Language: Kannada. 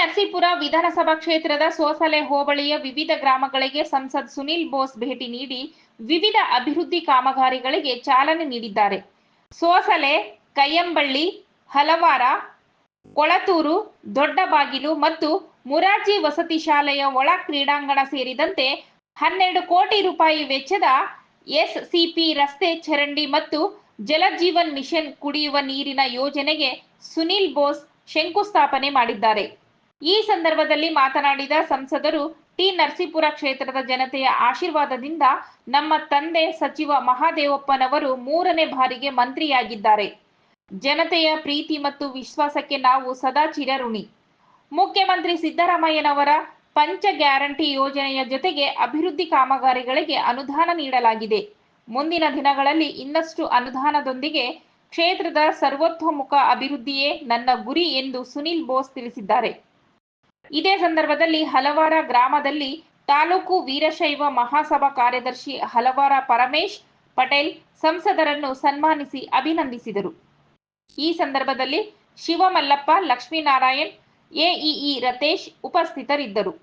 ನರಸೀಪುರ ವಿಧಾನಸಭಾ ಕ್ಷೇತ್ರದ ಸೋಸಲೆ ಹೋಬಳಿಯ ವಿವಿಧ ಗ್ರಾಮಗಳಿಗೆ ಸಂಸದ ಸುನಿಲ್ ಬೋಸ್ ಭೇಟಿ ನೀಡಿ ವಿವಿಧ ಅಭಿವೃದ್ಧಿ ಕಾಮಗಾರಿಗಳಿಗೆ ಚಾಲನೆ ನೀಡಿದ್ದಾರೆ. ಸೋಸಲೆ, ಕಯ್ಯಂಬಳ್ಳಿ, ಹಲವಾರ, ಕೊಳತೂರು, ದೊಡ್ಡಬಾಗಿಲು ಮತ್ತು ಮುರಾರ್ಜಿ ವಸತಿ ಶಾಲೆಯ ಒಳ ಕ್ರೀಡಾಂಗಣ ಸೇರಿದಂತೆ 12 ಕೋಟಿ ರೂಪಾಯಿ ವೆಚ್ಚದ ಎಸ್ಸಿಪಿ ರಸ್ತೆ ಚರಂಡಿ ಮತ್ತು ಜಲಜೀವನ್ ಮಿಷನ್ ಕುಡಿಯುವ ನೀರಿನ ಯೋಜನೆಗೆ ಸುನಿಲ್ ಬೋಸ್ ಶಂಕುಸ್ಥಾಪನೆ ಮಾಡಿದ್ದಾರೆ. ಈ ಸಂದರ್ಭದಲ್ಲಿ ಮಾತನಾಡಿದ ಸಂಸದರು, ಟಿ. ನರಸೀಪುರ ಕ್ಷೇತ್ರದ ಜನತೆಯ ಆಶೀರ್ವಾದದಿಂದ ನಮ್ಮ ತಂದೆ ಸಚಿವ ಮಹಾದೇವಪ್ಪನವರು 3ನೇ ಬಾರಿಗೆ ಮಂತ್ರಿಯಾಗಿದ್ದಾರೆ. ಜನತೆಯ ಪ್ರೀತಿ ಮತ್ತು ವಿಶ್ವಾಸಕ್ಕೆ ನಾವು ಸದಾ ಚಿರಋಣಿ. ಮುಖ್ಯಮಂತ್ರಿ ಸಿದ್ದರಾಮಯ್ಯನವರ ಪಂಚ ಗ್ಯಾರಂಟಿ ಯೋಜನೆಯ ಜೊತೆಗೆ ಅಭಿವೃದ್ಧಿ ಕಾಮಗಾರಿಗಳಿಗೆ ಅನುದಾನ ನೀಡಲಾಗಿದೆ. ಮುಂದಿನ ದಿನಗಳಲ್ಲಿ ಇನ್ನಷ್ಟು ಅನುದಾನದೊಂದಿಗೆ ಕ್ಷೇತ್ರದ ಸರ್ವತೋಮುಖ ಅಭಿವೃದ್ಧಿಯೇ ನನ್ನ ಗುರಿ ಎಂದು ಸುನಿಲ್ ಬೋಸ್ ತಿಳಿಸಿದ್ದಾರೆ. ಇದೇ ಸಂದರ್ಭದಲ್ಲಿ ಹಲವಾರ ಗ್ರಾಮದಲ್ಲಿ ತಾಲೂಕು ವೀರಶೈವ ಮಹಾಸಭಾ ಕಾರ್ಯದರ್ಶಿ ಹಲವಾರ ಪರಮೇಶ್ ಪಟೇಲ್ ಸಂಸದರನ್ನು ಸನ್ಮಾನಿಸಿ ಅಭಿನಂದಿಸಿದರು. ಈ ಸಂದರ್ಭದಲ್ಲಿ ಶಿವಮಲ್ಲಪ್ಪ, ಲಕ್ಷ್ಮೀನಾರಾಯಣ್, ಎಇಇ ರತೇಶ್ ಉಪಸ್ಥಿತರಿದ್ದರು.